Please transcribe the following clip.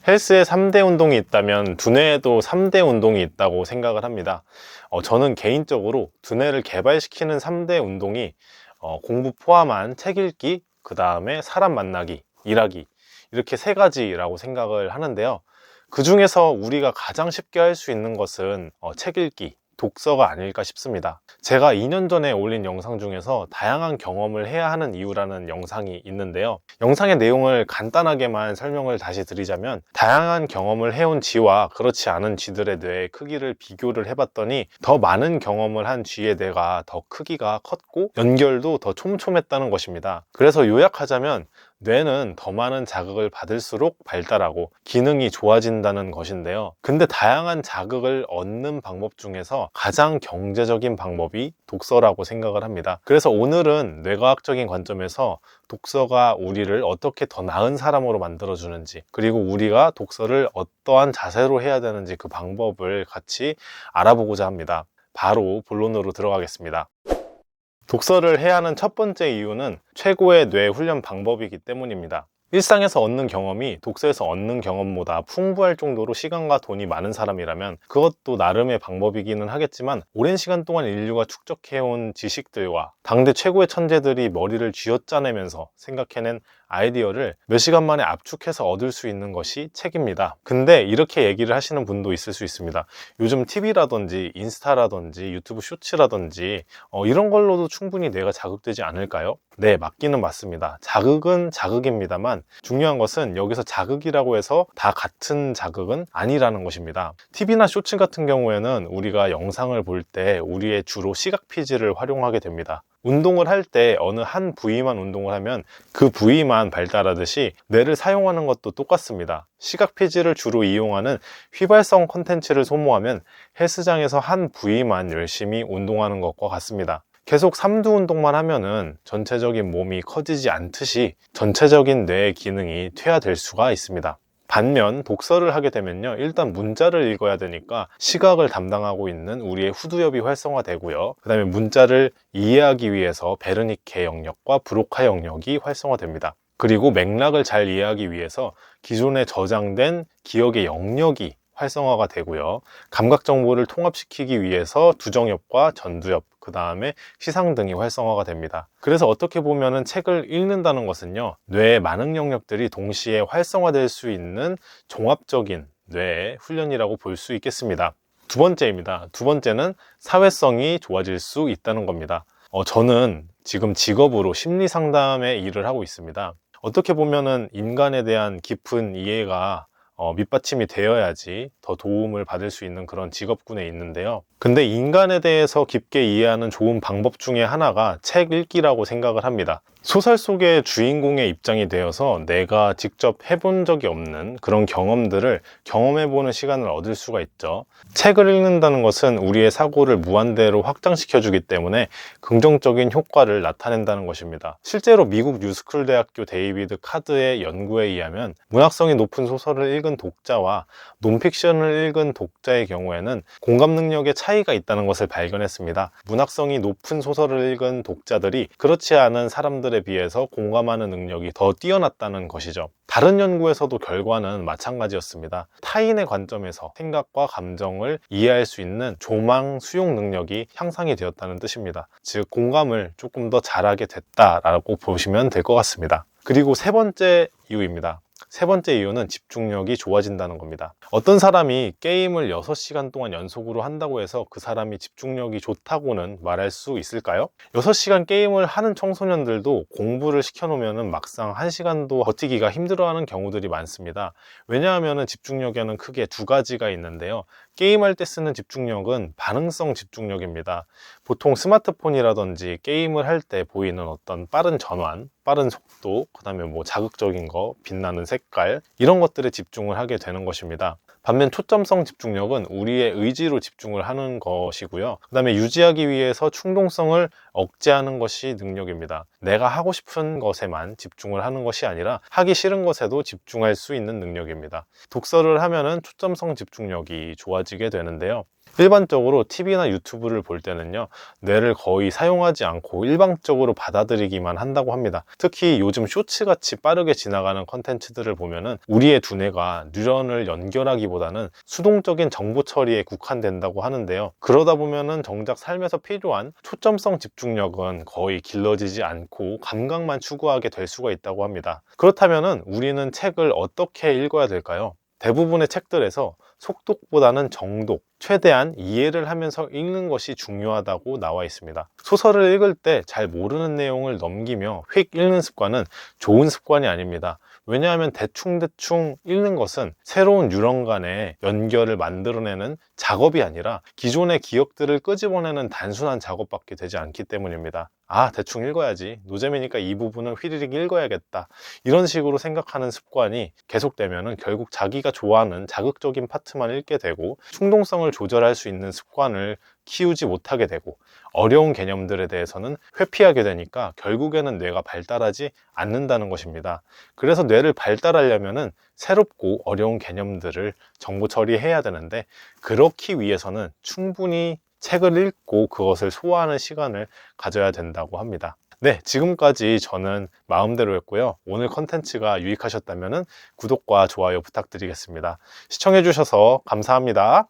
헬스에 3대 운동이 있다면 두뇌에도 3대 운동이 있다고 생각을 합니다. 저는 개인적으로 두뇌를 개발시키는 3대 운동이 공부 포함한 책 읽기, 그 다음에 사람 만나기, 일하기, 이렇게 세 가지라고 생각을 하는데요. 그 중에서 우리가 가장 쉽게 할 수 있는 것은 책 읽기, 독서가 아닐까 싶습니다. 제가 2년 전에 올린 영상 중에서 다양한 경험을 해야 하는 이유라는 영상이 있는데요. 영상의 내용을 간단하게만 설명을 다시 드리자면, 다양한 경험을 해온 쥐와 그렇지 않은 쥐들의 뇌의 크기를 비교를 해봤더니 더 많은 경험을 한 쥐의 뇌가 더 크기가 컸고 연결도 더 촘촘했다는 것입니다. 그래서 요약하자면 뇌는 더 많은 자극을 받을수록 발달하고 기능이 좋아진다는 것인데요. 근데 다양한 자극을 얻는 방법 중에서 가장 경제적인 방법이 독서라고 생각을 합니다. 그래서 오늘은 뇌과학적인 관점에서 독서가 우리를 어떻게 더 나은 사람으로 만들어주는지, 그리고 우리가 독서를 어떠한 자세로 해야 되는지 그 방법을 같이 알아보고자 합니다. 바로 본론으로 들어가겠습니다. 독서를 해야 하는 첫 번째 이유는 최고의 뇌 훈련 방법이기 때문입니다. 일상에서 얻는 경험이 독서에서 얻는 경험보다 풍부할 정도로 시간과 돈이 많은 사람이라면 그것도 나름의 방법이기는 하겠지만, 오랜 시간 동안 인류가 축적해온 지식들과 당대 최고의 천재들이 머리를 쥐어짜내면서 생각해낸 아이디어를 몇 시간 만에 압축해서 얻을 수 있는 것이 책입니다. 근데 이렇게 얘기를 하시는 분도 있을 수 있습니다. 요즘 TV라든지 인스타라든지 유튜브 쇼츠라든지 이런 걸로도 충분히 뇌가 자극되지 않을까요? 네, 맞기는 맞습니다. 자극은 자극입니다만 중요한 것은 여기서 자극이라고 해서 다 같은 자극은 아니라는 것입니다. TV나 쇼츠 같은 경우에는 우리가 영상을 볼 때 우리의 주로 시각 피지를 활용하게 됩니다. 운동을 할 때 어느 한 부위만 운동을 하면 그 부위만 발달하듯이 뇌를 사용하는 것도 똑같습니다. 시각 피지를 주로 이용하는 휘발성 콘텐츠를 소모하면 헬스장에서 한 부위만 열심히 운동하는 것과 같습니다. 계속 삼두 운동만 하면은 전체적인 몸이 커지지 않듯이 전체적인 뇌의 기능이 퇴화될 수가 있습니다. 반면 독서를 하게 되면요, 일단 문자를 읽어야 되니까 시각을 담당하고 있는 우리의 후두엽이 활성화되고요, 그 다음에 문자를 이해하기 위해서 베르니케 영역과 브로카 영역이 활성화됩니다. 그리고 맥락을 잘 이해하기 위해서 기존에 저장된 기억의 영역이 활성화가 되고요, 감각 정보를 통합시키기 위해서 두정엽과 전두엽, 그 다음에 시상 등이 활성화가 됩니다. 그래서 어떻게 보면은 책을 읽는다는 것은요, 뇌의 많은 영역들이 동시에 활성화될 수 있는 종합적인 뇌의 훈련이라고 볼 수 있겠습니다. 두 번째입니다. 두 번째는 사회성이 좋아질 수 있다는 겁니다. 저는 지금 직업으로 심리 상담의 일을 하고 있습니다. 어떻게 보면은 인간에 대한 깊은 이해가 밑받침이 되어야지 더 도움을 받을 수 있는 그런 직업군에 있는데요. 근데 인간에 대해서 깊게 이해하는 좋은 방법 중에 하나가 책 읽기라고 생각을 합니다. 소설 속의 주인공의 입장이 되어서 내가 직접 해본 적이 없는 그런 경험들을 경험해보는 시간을 얻을 수가 있죠. 책을 읽는다는 것은 우리의 사고를 무한대로 확장시켜주기 때문에 긍정적인 효과를 나타낸다는 것입니다. 실제로 미국 뉴스쿨 대학교 데이비드 카드의 연구에 의하면 문학성이 높은 소설을 읽은 독자와 논픽션을 읽은 독자의 경우에는 공감 능력의 차이가 있다는 것을 발견했습니다. 문학성이 높은 소설을 읽은 독자들이 그렇지 않은 사람들에 비해서 공감하는 능력이 더 뛰어났다는 것이죠. 다른 연구에서도 결과는 마찬가지였습니다. 타인의 관점에서 생각과 감정을 이해할 수 있는 조망 수용 능력이 향상이 되었다는 뜻입니다. 즉, 공감을 조금 더 잘하게 됐다라고 보시면 될 것 같습니다. 그리고 세 번째 이유입니다. 세 번째 이유는 집중력이 좋아진다는 겁니다. 어떤 사람이 게임을 6시간 동안 연속으로 한다고 해서 그 사람이 집중력이 좋다고는 말할 수 있을까요? 6시간 게임을 하는 청소년들도 공부를 시켜놓으면 막상 1시간도 버티기가 힘들어하는 경우들이 많습니다. 왜냐하면 집중력에는 크게 두 가지가 있는데요. 게임할 때 쓰는 집중력은 반응성 집중력입니다. 보통 스마트폰이라든지 게임을 할 때 보이는 어떤 빠른 전환, 빠른 속도, 그 다음에 자극적인 거, 빛나는 색깔, 이런 것들에 집중을 하게 되는 것입니다. 반면 초점성 집중력은 우리의 의지로 집중을 하는 것이고요. 그 다음에 유지하기 위해서 충동성을 억제하는 것이 능력입니다. 내가 하고 싶은 것에만 집중을 하는 것이 아니라 하기 싫은 것에도 집중할 수 있는 능력입니다. 독서를 하면은 초점성 집중력이 좋아지게 되는데요. 일반적으로 TV나 유튜브를 볼 때는요, 뇌를 거의 사용하지 않고 일방적으로 받아들이기만 한다고 합니다. 특히 요즘 쇼츠같이 빠르게 지나가는 컨텐츠들을 보면은 우리의 두뇌가 뉴런을 연결하기보다는 수동적인 정보 처리에 국한된다고 하는데요. 그러다 보면은 정작 삶에서 필요한 초점성 집중력은 거의 길러지지 않고 감각만 추구하게 될 수가 있다고 합니다. 그렇다면은 우리는 책을 어떻게 읽어야 될까요? 대부분의 책들에서 속독보다는 정독, 최대한 이해를 하면서 읽는 것이 중요하다고 나와 있습니다. 소설을 읽을 때 잘 모르는 내용을 넘기며 휙 읽는 습관은 좋은 습관이 아닙니다. 왜냐하면 대충대충 읽는 것은 새로운 뉴런 간의 연결을 만들어내는 작업이 아니라 기존의 기억들을 끄집어내는 단순한 작업밖에 되지 않기 때문입니다. 아, 대충 읽어야지. 노잼이니까 이 부분은 휘리릭 읽어야겠다. 이런 식으로 생각하는 습관이 계속되면 결국 자기가 좋아하는 자극적인 파트만 읽게 되고 충동성을 조절할 수 있는 습관을 키우지 못하게 되고 어려운 개념들에 대해서는 회피하게 되니까 결국에는 뇌가 발달하지 않는다는 것입니다. 그래서 뇌를 발달하려면 새롭고 어려운 개념들을 정보 처리해야 되는데, 그렇기 위해서는 충분히 책을 읽고 그것을 소화하는 시간을 가져야 된다고 합니다. 네, 지금까지 저는 마음대로였고요. 오늘 컨텐츠가 유익하셨다면 구독과 좋아요 부탁드리겠습니다. 시청해주셔서 감사합니다.